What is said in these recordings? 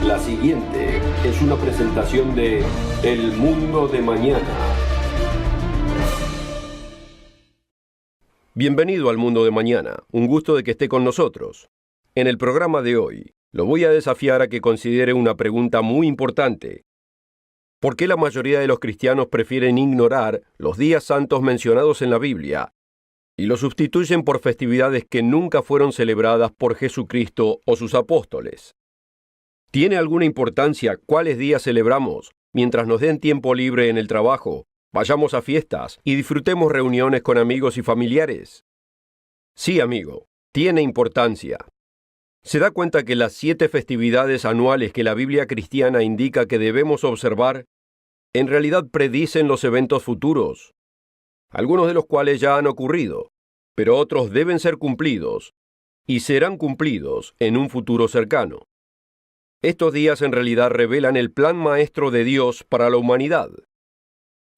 La siguiente es una presentación de El Mundo de Mañana. Bienvenido al Mundo de Mañana. Un gusto de que esté con nosotros. En el programa de hoy, lo voy a desafiar a que considere una pregunta muy importante. ¿Por qué la mayoría de los cristianos prefieren ignorar los días santos mencionados en la Biblia y los sustituyen por festividades que nunca fueron celebradas por Jesucristo o sus apóstoles? ¿Tiene alguna importancia cuáles días celebramos mientras nos den tiempo libre en el trabajo, vayamos a fiestas y disfrutemos reuniones con amigos y familiares? Sí, amigo, tiene importancia. ¿Se da cuenta que las 7 festividades anuales que la Biblia cristiana indica que debemos observar, en realidad predicen los eventos futuros? Algunos de los cuales ya han ocurrido, pero otros deben ser cumplidos y serán cumplidos en un futuro cercano. Estos días en realidad revelan el plan maestro de Dios para la humanidad.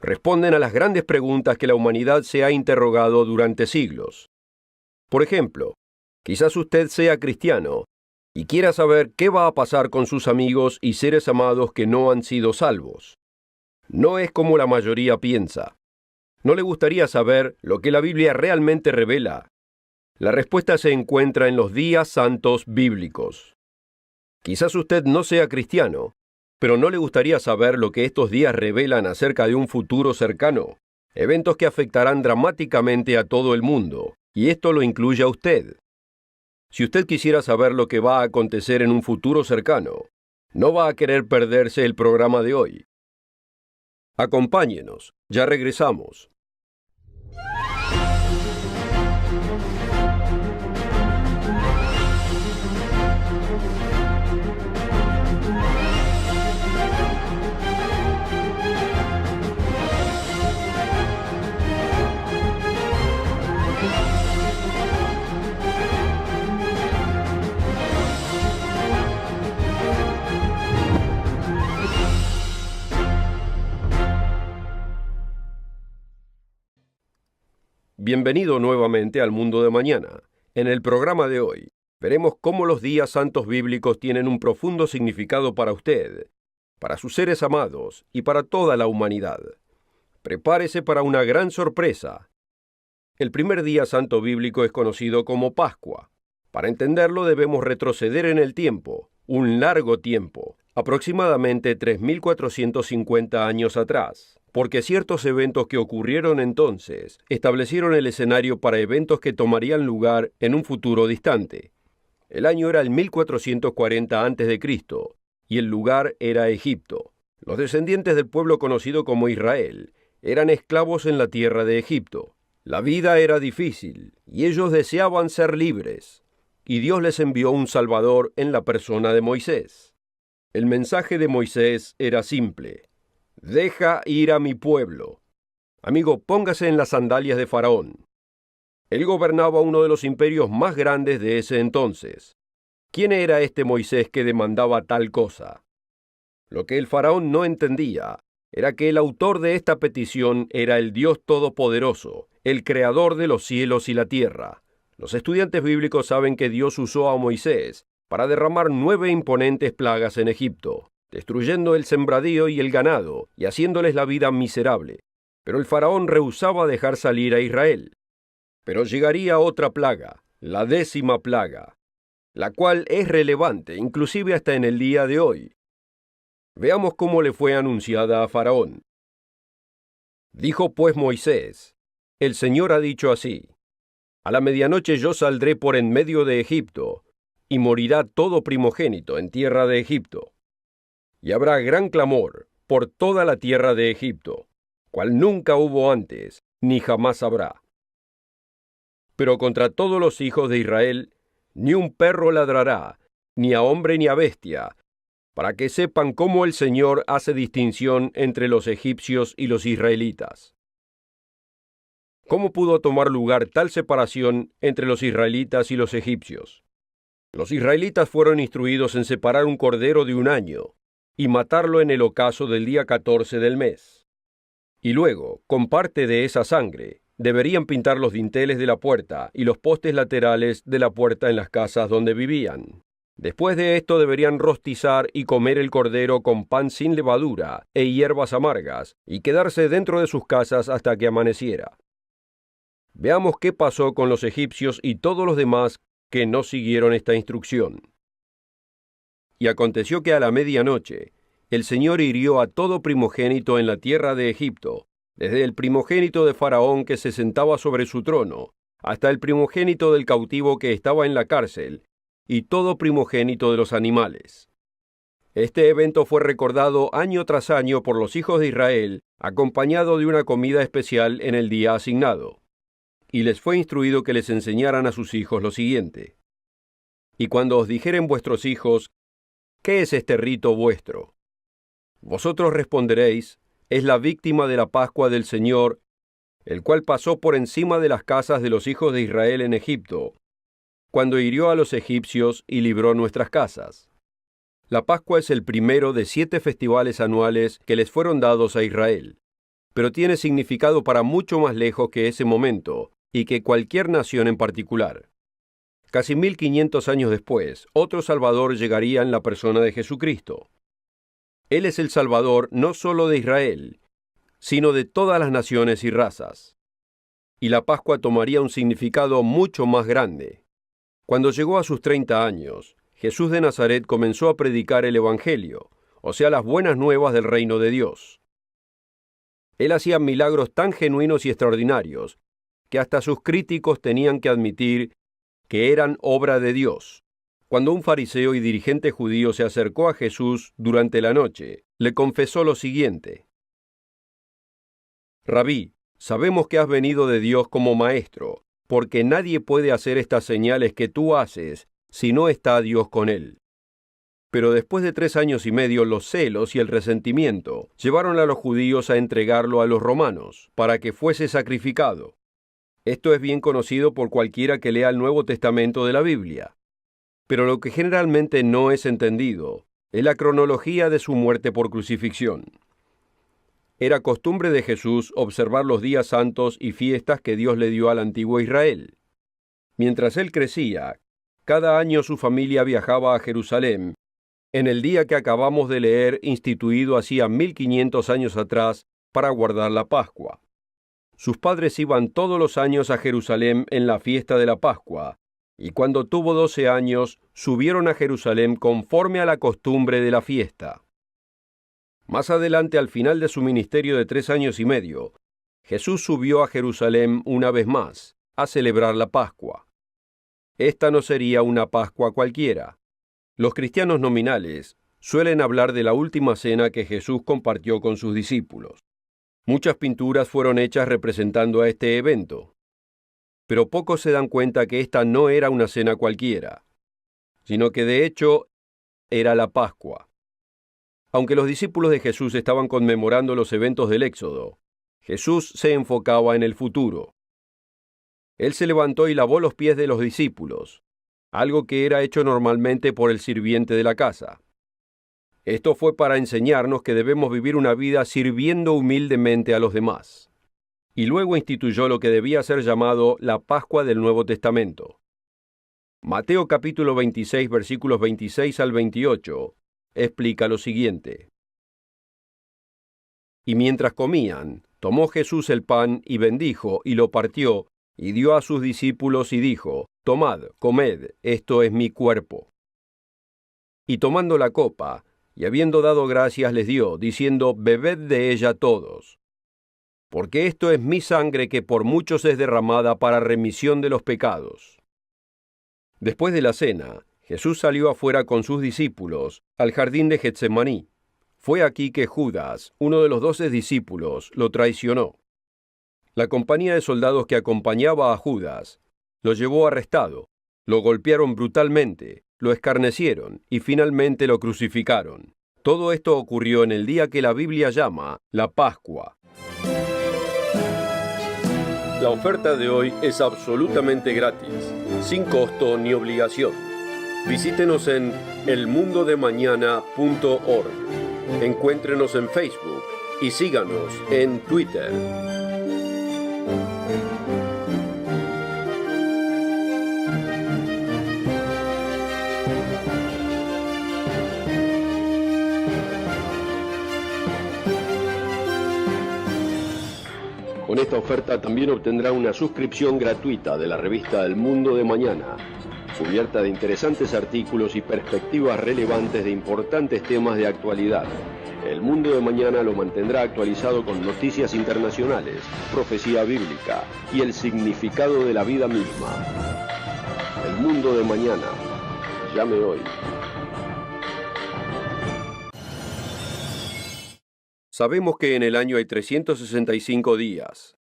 Responden a las grandes preguntas que la humanidad se ha interrogado durante siglos. Por ejemplo, quizás usted sea cristiano y quiera saber qué va a pasar con sus amigos y seres amados que no han sido salvos. No es como la mayoría piensa. ¿No le gustaría saber lo que la Biblia realmente revela? La respuesta se encuentra en los días santos bíblicos. Quizás usted no sea cristiano, pero ¿no le gustaría saber lo que estos días revelan acerca de un futuro cercano? Eventos que afectarán dramáticamente a todo el mundo, y esto lo incluye a usted. Si usted quisiera saber lo que va a acontecer en un futuro cercano, no va a querer perderse el programa de hoy. Acompáñenos, ya regresamos. Bienvenido nuevamente al Mundo de Mañana. En el programa de hoy, veremos cómo los días santos bíblicos tienen un profundo significado para usted, para sus seres amados y para toda la humanidad. Prepárese para una gran sorpresa. El primer día santo bíblico es conocido como Pascua. Para entenderlo debemos retroceder en el tiempo, un largo tiempo, aproximadamente 3.450 años atrás. Porque ciertos eventos que ocurrieron entonces establecieron el escenario para eventos que tomarían lugar en un futuro distante. El año era el 1440 a.C. y el lugar era Egipto. Los descendientes del pueblo conocido como Israel eran esclavos en la tierra de Egipto. La vida era difícil y ellos deseaban ser libres, y Dios les envió un Salvador en la persona de Moisés. El mensaje de Moisés era simple: deja ir a mi pueblo. Amigo, póngase en las sandalias de Faraón. Él gobernaba uno de los imperios más grandes de ese entonces. ¿Quién era este Moisés que demandaba tal cosa? Lo que el Faraón no entendía era que el autor de esta petición era el Dios Todopoderoso, el Creador de los cielos y la tierra. Los estudiantes bíblicos saben que Dios usó a Moisés para derramar 9 imponentes plagas en Egipto, destruyendo el sembradío y el ganado, y haciéndoles la vida miserable. Pero el faraón rehusaba dejar salir a Israel. Pero llegaría otra plaga, la 10ª plaga, la cual es relevante, inclusive hasta en el día de hoy. Veamos cómo le fue anunciada a Faraón. Dijo pues Moisés: el Señor ha dicho así: a la medianoche yo saldré por en medio de Egipto, y morirá todo primogénito en tierra de Egipto. Y habrá gran clamor por toda la tierra de Egipto, cual nunca hubo antes, ni jamás habrá. Pero contra todos los hijos de Israel, ni un perro ladrará, ni a hombre ni a bestia, para que sepan cómo el Señor hace distinción entre los egipcios y los israelitas. ¿Cómo pudo tomar lugar tal separación entre los israelitas y los egipcios? Los israelitas fueron instruidos en separar un cordero de 1 año, y matarlo en el ocaso del día 14 del mes. Y luego, con parte de esa sangre, deberían pintar los dinteles de la puerta y los postes laterales de la puerta en las casas donde vivían. Después de esto deberían rostizar y comer el cordero con pan sin levadura e hierbas amargas, y quedarse dentro de sus casas hasta que amaneciera. Veamos qué pasó con los egipcios y todos los demás que no siguieron esta instrucción. Y aconteció que a la medianoche el Señor hirió a todo primogénito en la tierra de Egipto, desde el primogénito de Faraón que se sentaba sobre su trono, hasta el primogénito del cautivo que estaba en la cárcel, y todo primogénito de los animales. Este evento fue recordado año tras año por los hijos de Israel, acompañado de una comida especial en el día asignado. Y les fue instruido que les enseñaran a sus hijos lo siguiente: y cuando os dijeren vuestros hijos, ¿qué es este rito vuestro? Vosotros responderéis, es la víctima de la Pascua del Señor, el cual pasó por encima de las casas de los hijos de Israel en Egipto, cuando hirió a los egipcios y libró nuestras casas. La Pascua es el primero de 7 festivales anuales que les fueron dados a Israel, pero tiene significado para mucho más lejos que ese momento y que cualquier nación en particular. Casi 1500 años después, otro Salvador llegaría en la persona de Jesucristo. Él es el Salvador no solo de Israel, sino de todas las naciones y razas. Y la Pascua tomaría un significado mucho más grande. Cuando llegó a sus 30 años, Jesús de Nazaret comenzó a predicar el Evangelio, o sea, las buenas nuevas del reino de Dios. Él hacía milagros tan genuinos y extraordinarios que hasta sus críticos tenían que admitir que eran obra de Dios. Cuando un fariseo y dirigente judío se acercó a Jesús durante la noche, le confesó lo siguiente: Rabí, sabemos que has venido de Dios como maestro, porque nadie puede hacer estas señales que tú haces si no está Dios con él. Pero después de 3 años y medio, los celos y el resentimiento llevaron a los judíos a entregarlo a los romanos, para que fuese sacrificado. Esto es bien conocido por cualquiera que lea el Nuevo Testamento de la Biblia. Pero lo que generalmente no es entendido es la cronología de su muerte por crucifixión. Era costumbre de Jesús observar los días santos y fiestas que Dios le dio al antiguo Israel. Mientras él crecía, cada año su familia viajaba a Jerusalén, en el día que acabamos de leer, instituido hacía 1500 años atrás, para guardar la Pascua. Sus padres iban todos los años a Jerusalén en la fiesta de la Pascua, y cuando tuvo 12 años, subieron a Jerusalén conforme a la costumbre de la fiesta. Más adelante, al final de su ministerio de 3 años y medio, Jesús subió a Jerusalén una vez más, a celebrar la Pascua. Esta no sería una Pascua cualquiera. Los cristianos nominales suelen hablar de la última cena que Jesús compartió con sus discípulos. Muchas pinturas fueron hechas representando a este evento, pero pocos se dan cuenta que esta no era una cena cualquiera, sino que de hecho era la Pascua. Aunque los discípulos de Jesús estaban conmemorando los eventos del Éxodo, Jesús se enfocaba en el futuro. Él se levantó y lavó los pies de los discípulos, algo que era hecho normalmente por el sirviente de la casa. Esto fue para enseñarnos que debemos vivir una vida sirviendo humildemente a los demás. Y luego instituyó lo que debía ser llamado la Pascua del Nuevo Testamento. Mateo capítulo 26, versículos 26 al 28, explica lo siguiente. Y mientras comían, tomó Jesús el pan y bendijo y lo partió y dio a sus discípulos y dijo: Tomad, comed, esto es mi cuerpo. Y tomando la copa, y habiendo dado gracias les dio, diciendo: Bebed de ella todos, porque esto es mi sangre que por muchos es derramada para remisión de los pecados. Después de la cena, Jesús salió afuera con sus discípulos al jardín de Getsemaní. Fue aquí que Judas, uno de los 12 discípulos, lo traicionó. La compañía de soldados que acompañaba a Judas lo llevó arrestado, lo golpearon brutalmente, lo escarnecieron y finalmente lo crucificaron. Todo esto ocurrió en el día que la Biblia llama la Pascua. La oferta de hoy es absolutamente gratis, sin costo ni obligación. Visítenos en elmundodemañana.org. Encuéntrenos en Facebook y síganos en Twitter. Con esta oferta también obtendrá una suscripción gratuita de la revista El Mundo de Mañana, cubierta de interesantes artículos y perspectivas relevantes de importantes temas de actualidad. El Mundo de Mañana lo mantendrá actualizado con noticias internacionales, profecía bíblica y el significado de la vida misma. El Mundo de Mañana. Llame hoy. Sabemos que en el año hay 365 días,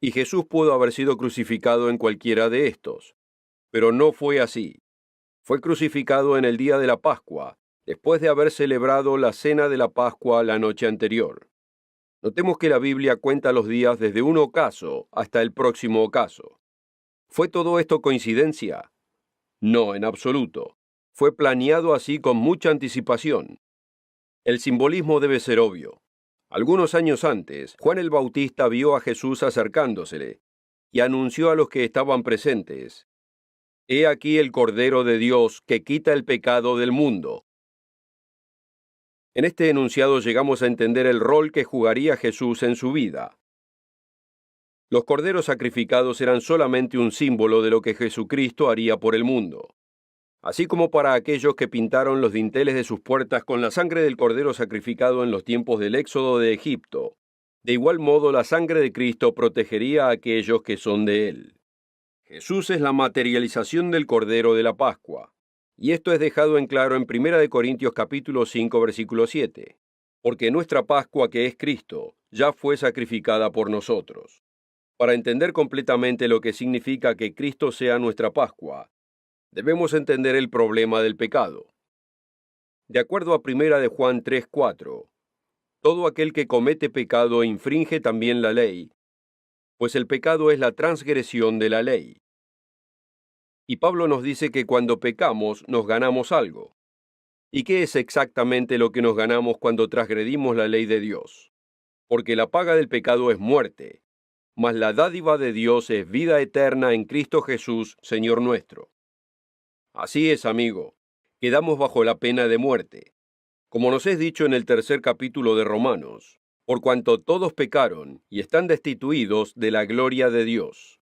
y Jesús pudo haber sido crucificado en cualquiera de estos, pero no fue así. Fue crucificado en el día de la Pascua, después de haber celebrado la cena de la Pascua la noche anterior. Notemos que la Biblia cuenta los días desde un ocaso hasta el próximo ocaso. ¿Fue todo esto coincidencia? No, en absoluto. Fue planeado así con mucha anticipación. El simbolismo debe ser obvio. Algunos años antes, Juan el Bautista vio a Jesús acercándosele y anunció a los que estaban presentes: «He aquí el Cordero de Dios que quita el pecado del mundo». En este enunciado llegamos a entender el rol que jugaría Jesús en su vida. Los corderos sacrificados eran solamente un símbolo de lo que Jesucristo haría por el mundo. Así como para aquellos que pintaron los dinteles de sus puertas con la sangre del cordero sacrificado en los tiempos del éxodo de Egipto, de igual modo la sangre de Cristo protegería a aquellos que son de Él. Jesús es la materialización del Cordero de la Pascua, y esto es dejado en claro en 1 Corintios capítulo 5, versículo 7, porque nuestra Pascua, que es Cristo, ya fue sacrificada por nosotros. Para entender completamente lo que significa que Cristo sea nuestra Pascua, debemos entender el problema del pecado. De acuerdo a 1 de Juan 3:4, todo aquel que comete pecado infringe también la ley, pues el pecado es la transgresión de la ley. Y Pablo nos dice que cuando pecamos nos ganamos algo. ¿Y qué es exactamente lo que nos ganamos cuando transgredimos la ley de Dios? Porque la paga del pecado es muerte, mas la dádiva de Dios es vida eterna en Cristo Jesús, Señor nuestro. Así es, amigo, quedamos bajo la pena de muerte. Como nos es dicho en el 3er capítulo de Romanos, por cuanto todos pecaron y están destituidos de la gloria de Dios.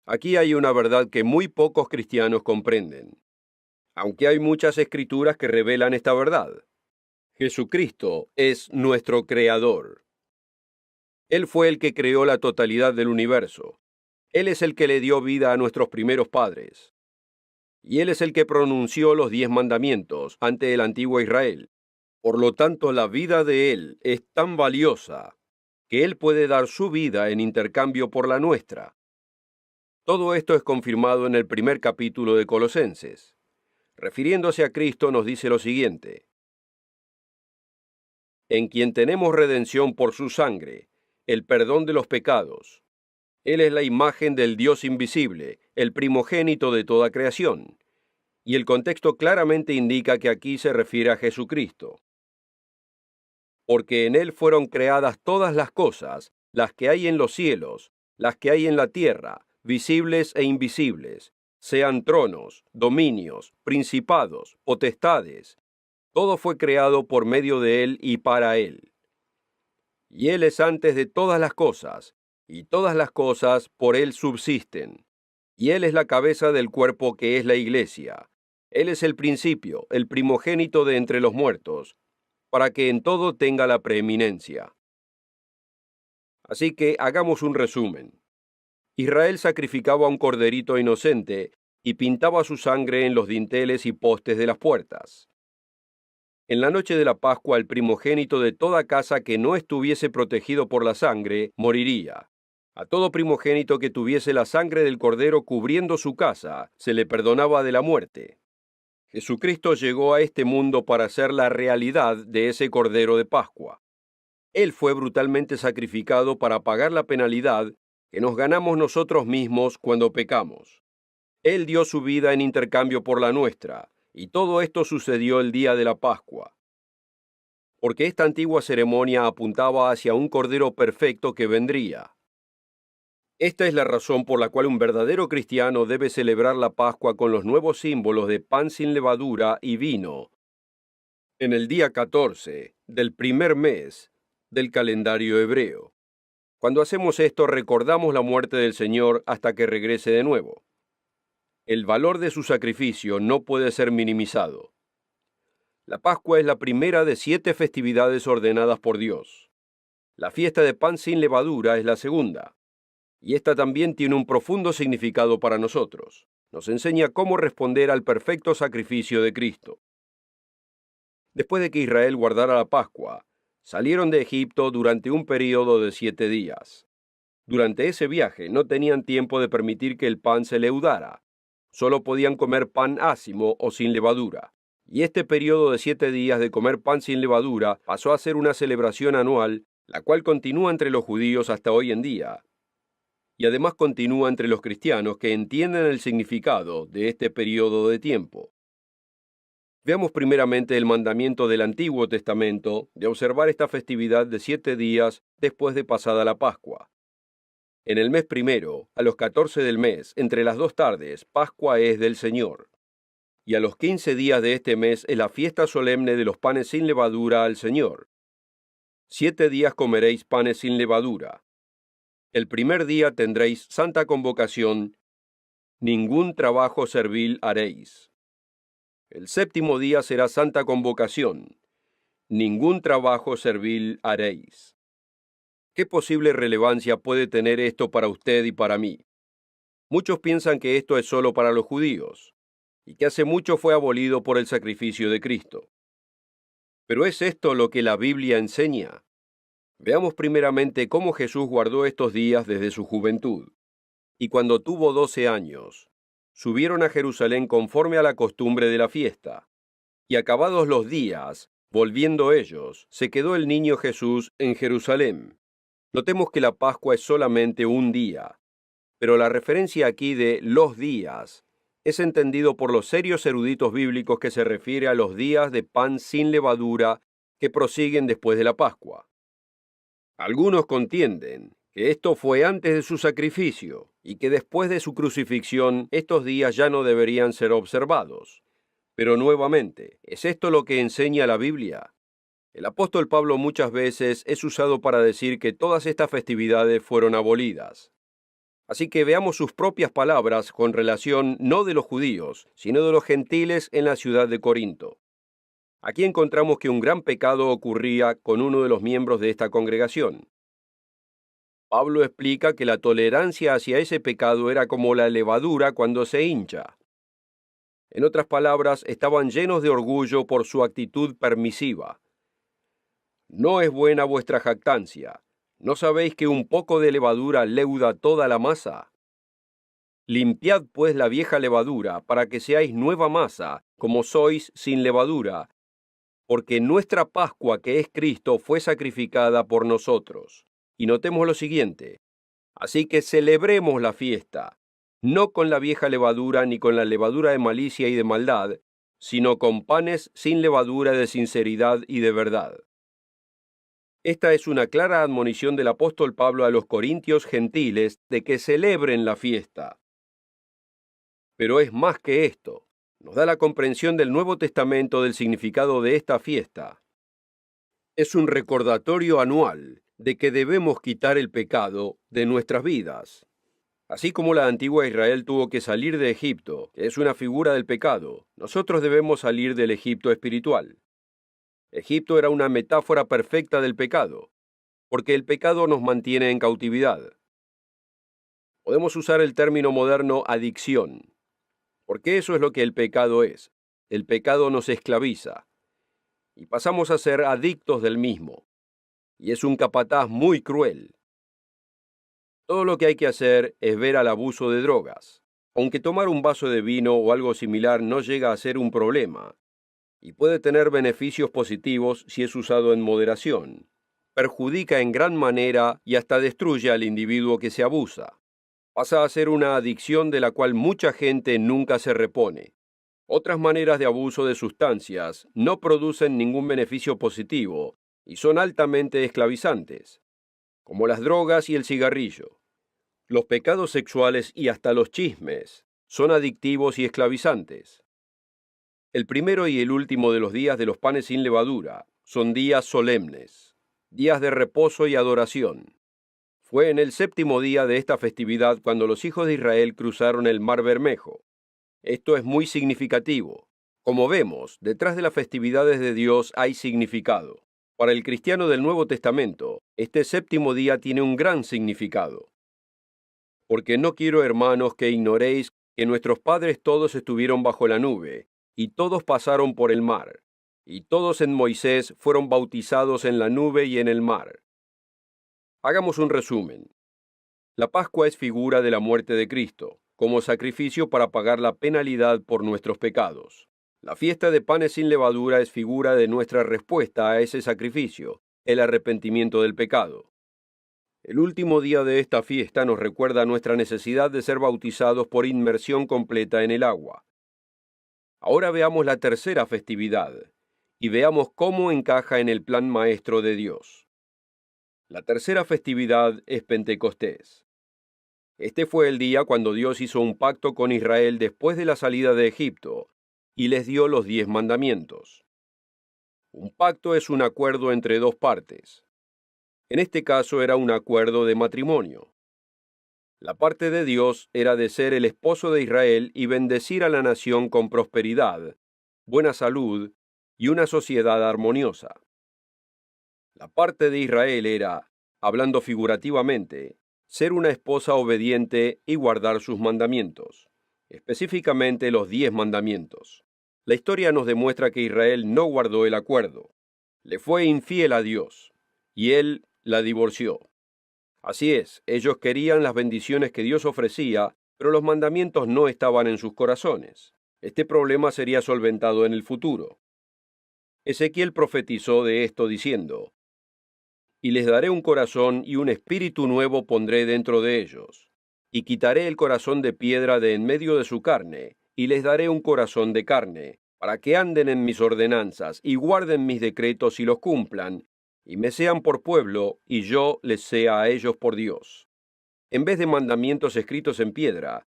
Aquí hay una verdad que muy pocos cristianos comprenden, aunque hay muchas escrituras que revelan esta verdad. Jesucristo es nuestro Creador. Él fue el que creó la totalidad del universo. Él es el que le dio vida a nuestros primeros padres. Y Él es el que pronunció los 10 mandamientos ante el antiguo Israel. Por lo tanto, la vida de Él es tan valiosa que Él puede dar su vida en intercambio por la nuestra. Todo esto es confirmado en el 1er capítulo de Colosenses. Refiriéndose a Cristo nos dice lo siguiente: en quien tenemos redención por su sangre, el perdón de los pecados. Él es la imagen del Dios invisible, el primogénito de toda creación. Y el contexto claramente indica que aquí se refiere a Jesucristo. Porque en Él fueron creadas todas las cosas, las que hay en los cielos, las que hay en la tierra, visibles e invisibles, sean tronos, dominios, principados, potestades. Todo fue creado por medio de Él y para Él. Y Él es antes de todas las cosas, y todas las cosas por Él subsisten. Y Él es la cabeza del cuerpo que es la iglesia. Él es el principio, el primogénito de entre los muertos, para que en todo tenga la preeminencia. Así que hagamos un resumen. Israel sacrificaba un corderito inocente y pintaba su sangre en los dinteles y postes de las puertas. En la noche de la Pascua, el primogénito de toda casa que no estuviese protegido por la sangre moriría. A todo primogénito que tuviese la sangre del cordero cubriendo su casa, se le perdonaba de la muerte. Jesucristo llegó a este mundo para ser la realidad de ese cordero de Pascua. Él fue brutalmente sacrificado para pagar la penalidad que nos ganamos nosotros mismos cuando pecamos. Él dio su vida en intercambio por la nuestra, y todo esto sucedió el día de la Pascua. Porque esta antigua ceremonia apuntaba hacia un cordero perfecto que vendría. Esta es la razón por la cual un verdadero cristiano debe celebrar la Pascua con los nuevos símbolos de pan sin levadura y vino en el día 14 del primer mes del calendario hebreo. Cuando hacemos esto, recordamos la muerte del Señor hasta que regrese de nuevo. El valor de su sacrificio no puede ser minimizado. La Pascua es la primera de 7 festividades ordenadas por Dios. La fiesta de pan sin levadura es la segunda, y esta también tiene un profundo significado para nosotros. Nos enseña cómo responder al perfecto sacrificio de Cristo. Después de que Israel guardara la Pascua, salieron de Egipto durante un período de 7 días. Durante ese viaje no tenían tiempo de permitir que el pan se leudara. Solo podían comer pan ácimo o sin levadura. Y este periodo de 7 días de comer pan sin levadura pasó a ser una celebración anual, la cual continúa entre los judíos hasta hoy en día. Y además continúa entre los cristianos que entienden el significado de este periodo de tiempo. Veamos primeramente el mandamiento del Antiguo Testamento de observar esta festividad de 7 días después de pasada la Pascua. En el mes primero, a los 14 del mes, entre las 2 tardes, Pascua es del Señor. Y a los 15 días de este mes es la fiesta solemne de los panes sin levadura al Señor. 7 días comeréis panes sin levadura. El primer día tendréis santa convocación, ningún trabajo servil haréis. El séptimo día será santa convocación, ningún trabajo servil haréis. ¿Qué posible relevancia puede tener esto para usted y para mí? Muchos piensan que esto es solo para los judíos, y que hace mucho fue abolido por el sacrificio de Cristo. ¿Pero es esto lo que la Biblia enseña? Veamos primeramente cómo Jesús guardó estos días desde su juventud. Y cuando tuvo 12 años, subieron a Jerusalén conforme a la costumbre de la fiesta. Y acabados los días, volviendo ellos, se quedó el niño Jesús en Jerusalén. Notemos que la Pascua es solamente un día, pero la referencia aquí de los días es entendido por los serios eruditos bíblicos que se refiere a los días de pan sin levadura que prosiguen después de la Pascua. Algunos contienden que esto fue antes de su sacrificio y que después de su crucifixión estos días ya no deberían ser observados. Pero nuevamente, ¿es esto lo que enseña la Biblia? El apóstol Pablo muchas veces es usado para decir que todas estas festividades fueron abolidas. Así que veamos sus propias palabras con relación no de los judíos, sino de los gentiles en la ciudad de Corinto. Aquí encontramos que un gran pecado ocurría con uno de los miembros de esta congregación. Pablo explica que la tolerancia hacia ese pecado era como la levadura cuando se hincha. En otras palabras, estaban llenos de orgullo por su actitud permisiva. No es buena vuestra jactancia. ¿No sabéis que un poco de levadura leuda toda la masa? Limpiad pues la vieja levadura, para que seáis nueva masa, como sois sin levadura, porque nuestra Pascua, que es Cristo, fue sacrificada por nosotros. Y notemos lo siguiente: así que celebremos la fiesta, no con la vieja levadura ni con la levadura de malicia y de maldad, sino con panes sin levadura de sinceridad y de verdad. Esta es una clara admonición del apóstol Pablo a los corintios gentiles de que celebren la fiesta. Pero es más que esto. Nos da la comprensión del Nuevo Testamento del significado de esta fiesta. Es un recordatorio anual de que debemos quitar el pecado de nuestras vidas. Así como la antigua Israel tuvo que salir de Egipto, que es una figura del pecado, nosotros debemos salir del Egipto espiritual. Egipto era una metáfora perfecta del pecado, porque el pecado nos mantiene en cautividad. Podemos usar el término moderno adicción, porque eso es lo que el pecado es. El pecado nos esclaviza, y pasamos a ser adictos del mismo, y es un capataz muy cruel. Todo lo que hay que hacer es ver al abuso de drogas, aunque tomar un vaso de vino o algo similar no llega a ser un problema, y puede tener beneficios positivos si es usado en moderación. Perjudica en gran manera y hasta destruye al individuo que se abusa. Pasa a ser una adicción de la cual mucha gente nunca se repone. Otras maneras de abuso de sustancias no producen ningún beneficio positivo y son altamente esclavizantes, como las drogas y el cigarrillo. Los pecados sexuales y hasta los chismes son adictivos y esclavizantes. El primero y el último de los días de los panes sin levadura son días solemnes, días de reposo y adoración. Fue en el séptimo día de esta festividad cuando los hijos de Israel cruzaron el Mar Bermejo. Esto es muy significativo. Como vemos, detrás de las festividades de Dios hay significado. Para el cristiano del Nuevo Testamento, este séptimo día tiene un gran significado. Porque no quiero, hermanos, que ignoréis que nuestros padres todos estuvieron bajo la nube, y todos pasaron por el mar, y todos en Moisés fueron bautizados en la nube y en el mar. Hagamos un resumen. La Pascua es figura de la muerte de Cristo, como sacrificio para pagar la penalidad por nuestros pecados. La fiesta de panes sin levadura es figura de nuestra respuesta a ese sacrificio, el arrepentimiento del pecado. El último día de esta fiesta nos recuerda nuestra necesidad de ser bautizados por inmersión completa en el agua. Ahora veamos la tercera festividad, y veamos cómo encaja en el plan maestro de Dios. La tercera festividad es Pentecostés. Este fue el día cuando Dios hizo un pacto con Israel después de la salida de Egipto, y les dio los 10 mandamientos. Un pacto es un acuerdo entre dos partes. En este caso era un acuerdo de matrimonio. La parte de Dios era de ser el esposo de Israel y bendecir a la nación con prosperidad, buena salud y una sociedad armoniosa. La parte de Israel era, hablando figurativamente, ser una esposa obediente y guardar sus mandamientos, específicamente los 10 mandamientos. La historia nos demuestra que Israel no guardó el acuerdo. Le fue infiel a Dios, y él la divorció. Así es, ellos querían las bendiciones que Dios ofrecía, pero los mandamientos no estaban en sus corazones. Este problema sería solventado en el futuro. Ezequiel profetizó de esto diciendo: «Y les daré un corazón y un espíritu nuevo pondré dentro de ellos, y quitaré el corazón de piedra de en medio de su carne, y les daré un corazón de carne, para que anden en mis ordenanzas y guarden mis decretos y los cumplan, y me sean por pueblo, y yo les sea a ellos por Dios». En vez de mandamientos escritos en piedra,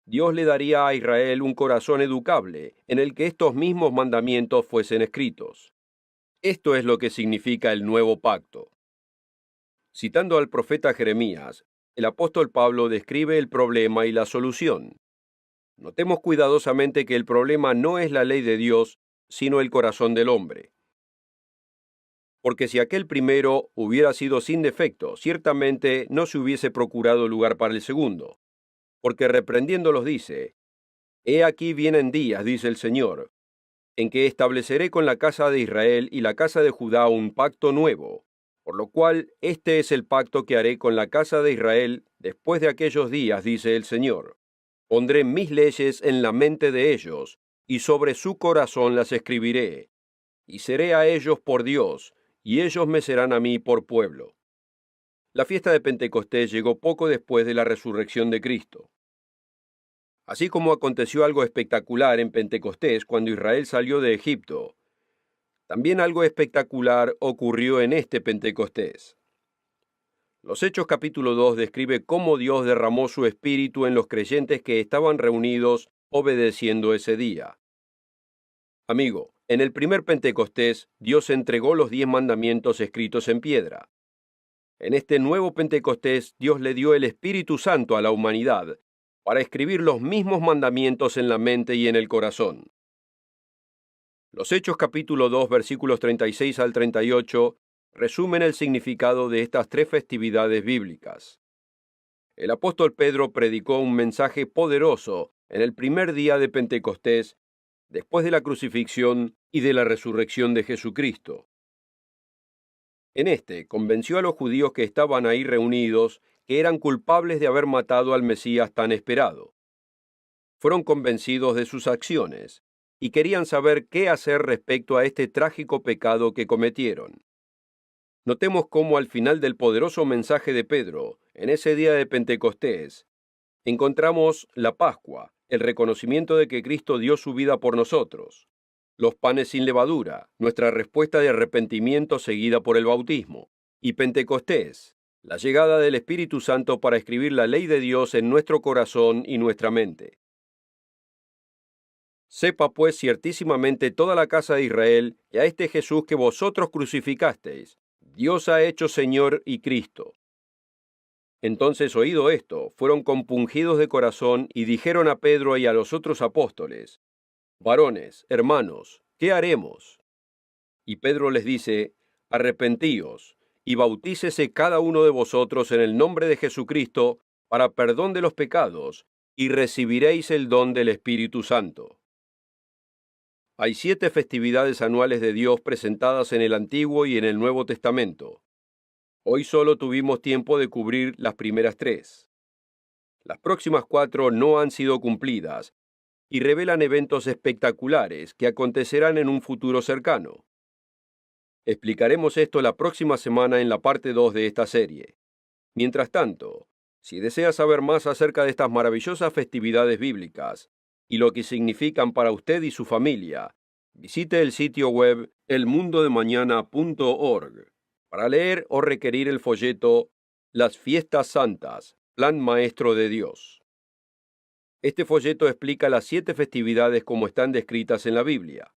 Dios le daría a Israel un corazón educable, en el que estos mismos mandamientos fuesen escritos. Esto es lo que significa el nuevo pacto. Citando al profeta Jeremías, el apóstol Pablo describe el problema y la solución. Notemos cuidadosamente que el problema no es la ley de Dios, sino el corazón del hombre. Porque si aquel primero hubiera sido sin defecto, ciertamente no se hubiese procurado lugar para el segundo. Porque reprendiéndolos dice: «He aquí vienen días, dice el Señor, en que estableceré con la casa de Israel y la casa de Judá un pacto nuevo, por lo cual este es el pacto que haré con la casa de Israel después de aquellos días, dice el Señor. Pondré mis leyes en la mente de ellos, y sobre su corazón las escribiré, y seré a ellos por Dios, y ellos me serán a mí por pueblo». La fiesta de Pentecostés llegó poco después de la resurrección de Cristo. Así como aconteció algo espectacular en Pentecostés cuando Israel salió de Egipto, también algo espectacular ocurrió en este Pentecostés. Los Hechos capítulo 2 describe cómo Dios derramó su espíritu en los creyentes que estaban reunidos obedeciendo ese día. Amigo, en el primer Pentecostés, Dios entregó los 10 mandamientos escritos en piedra. En este nuevo Pentecostés, Dios le dio el Espíritu Santo a la humanidad para escribir los mismos mandamientos en la mente y en el corazón. Los Hechos capítulo 2 versículos 36 al 38 resumen el significado de estas 3 festividades bíblicas. El apóstol Pedro predicó un mensaje poderoso en el primer día de Pentecostés, después de la crucifixión y de la resurrección de Jesucristo. En este, convenció a los judíos que estaban ahí reunidos que eran culpables de haber matado al Mesías tan esperado. Fueron convencidos de sus acciones y querían saber qué hacer respecto a este trágico pecado que cometieron. Notemos cómo al final del poderoso mensaje de Pedro, en ese día de Pentecostés, encontramos la Pascua, el reconocimiento de que Cristo dio su vida por nosotros, los panes sin levadura, nuestra respuesta de arrepentimiento seguida por el bautismo, y Pentecostés, la llegada del Espíritu Santo para escribir la ley de Dios en nuestro corazón y nuestra mente. Sepa pues ciertísimamente toda la casa de Israel que a este Jesús que vosotros crucificasteis, Dios ha hecho Señor y Cristo. Entonces, oído esto, fueron compungidos de corazón y dijeron a Pedro y a los otros apóstoles: Varones, hermanos, ¿qué haremos? Y Pedro les dice: Arrepentíos, y bautícese cada uno de vosotros en el nombre de Jesucristo para perdón de los pecados, y recibiréis el don del Espíritu Santo. Hay 7 festividades anuales de Dios presentadas en el Antiguo y en el Nuevo Testamento. Hoy solo tuvimos tiempo de cubrir las primeras 3. Las próximas 4 no han sido cumplidas y revelan eventos espectaculares que acontecerán en un futuro cercano. Explicaremos esto la próxima semana en la parte 2 de esta serie. Mientras tanto, si desea saber más acerca de estas maravillosas festividades bíblicas y lo que significan para usted y su familia, visite el sitio web elmundodemañana.org para leer o requerir el folleto Las Fiestas Santas, Plan Maestro de Dios. Este folleto explica las 7 festividades como están descritas en la Biblia.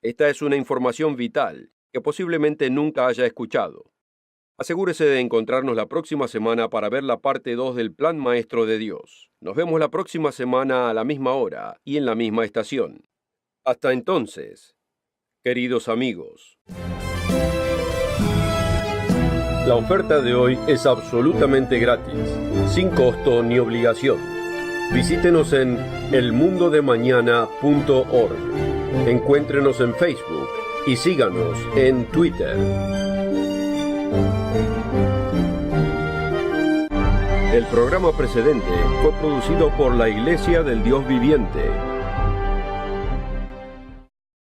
Esta es una información vital que posiblemente nunca haya escuchado. Asegúrese de encontrarnos la próxima semana para ver la parte 2 del Plan Maestro de Dios. Nos vemos la próxima semana a la misma hora y en la misma estación. Hasta entonces, queridos amigos. La oferta de hoy es absolutamente gratis, sin costo ni obligación. Visítenos en elmundodemañana.org. Encuéntrenos en Facebook y síganos en Twitter. El programa precedente fue producido por la Iglesia del Dios Viviente